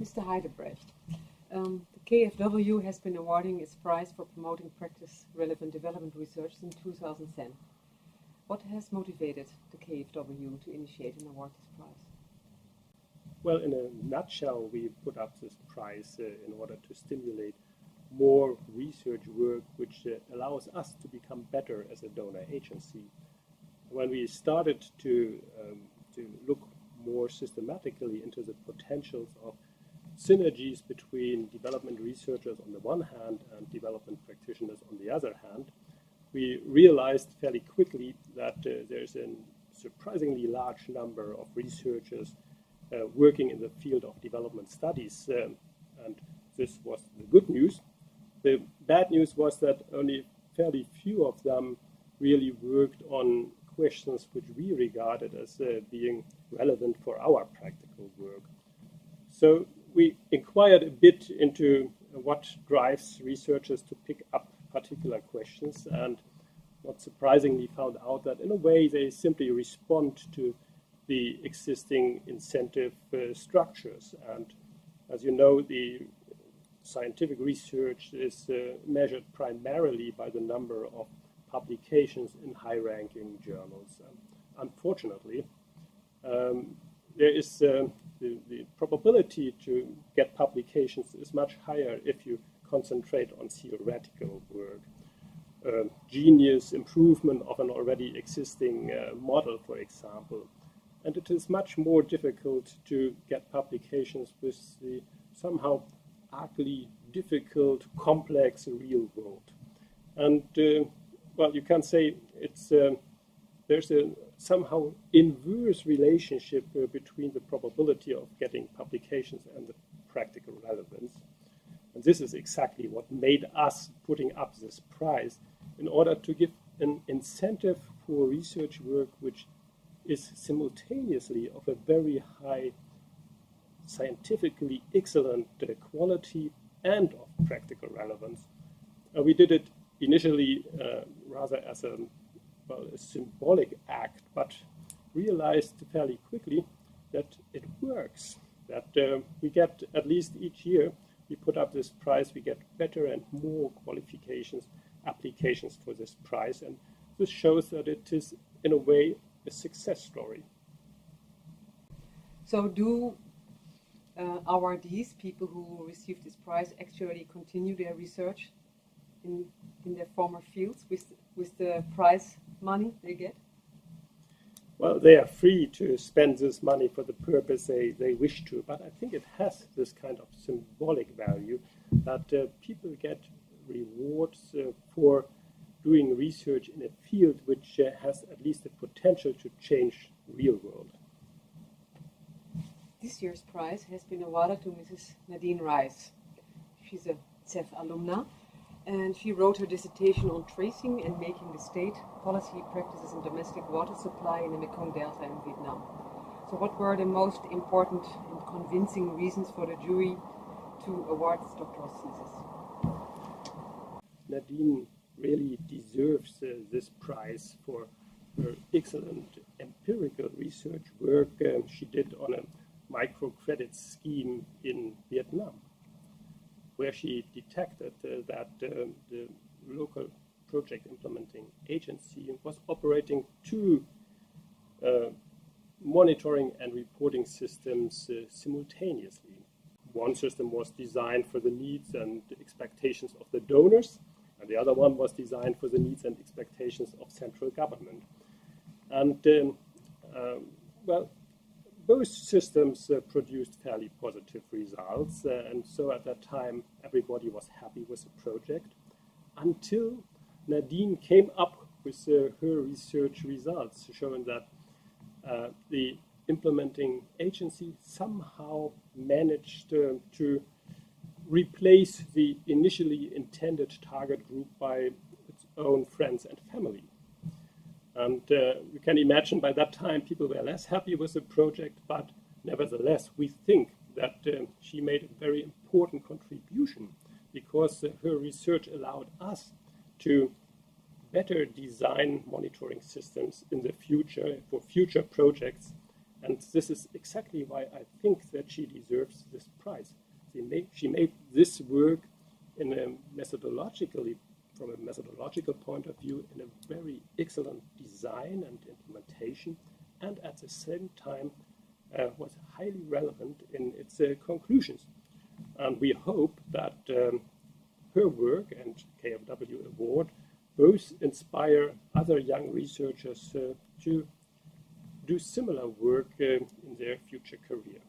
Mr. Heidebrecht, the KfW has been awarding its prize for promoting practice-relevant development research since 2010. What has motivated the KfW to initiate and award this prize? Well, in a nutshell, we put up this prize in order to stimulate more research work which allows us to become better as a donor agency. When we started to look more systematically into the potentials of synergies between development researchers on the one hand and development practitioners on the other hand, we realized fairly quickly that there's a surprisingly large number of researchers working in the field of development studies, and this was the good news. The bad news was that only fairly few of them really worked on questions which we regarded as being relevant for our practical work. So we inquired a bit into what drives researchers to pick up particular questions, and not surprisingly found out that in a way they simply respond to the existing incentive structures. And as you know, the scientific research is measured primarily by the number of publications in high-ranking journals. Unfortunately, there is the probability to get publications is much higher if you concentrate on theoretical work. Genius improvement of an already existing model, for example. And it is much more difficult to get publications with the somehow ugly, difficult, complex real world. And well, you can say it's there's a somehow inverse relationship between the probability of getting publications and the practical relevance. And this is exactly what made us putting up this prize, in order to give an incentive for research work which is simultaneously of a very high, scientifically excellent quality and of practical relevance. We did it initially rather as a symbolic act, but realized fairly quickly that it works, that we get, at least each year, we put up this prize, we get better and more qualifications, applications for this prize, and this shows that it is, in a way, a success story. So do awardees, people who receive this prize, actually continue their research in their former fields with the prize money they get? Well, they are free to spend this money for the purpose they wish to, but I think it has this kind of symbolic value that people get rewards for doing research in a field which has at least the potential to change the real world. This year's prize has been awarded to Mrs. Nadine Reis. She's a CEF alumna, and she wrote her dissertation on tracing and making the state policy practices in domestic water supply in the Mekong Delta in Vietnam. So what were the most important and convincing reasons for the jury to award this doctoral thesis? Nadine really deserves this prize for her excellent empirical research work she did on a microcredit scheme in Vietnam, where she detected that the local project implementing agency was operating two monitoring and reporting systems simultaneously. One system was designed for the needs and expectations of the donors, and the other one was designed for the needs and expectations of central government. And well, both systems produced fairly positive results, and so at that time everybody was happy with the project, until Nadine came up with her research results showing that the implementing agency somehow managed to replace the initially intended target group by its own friends and family. And you can imagine by that time people were less happy with the project, but nevertheless we think that she made a very important contribution, because her research allowed us to better design monitoring systems in the future for future projects, And this is exactly why I think that she deserves this prize. She made this work in from a methodological point of view, in a very excellent design and implementation, and at the same time was highly relevant in its conclusions. And we hope that her work and KfW Award both inspire other young researchers to do similar work in their future career.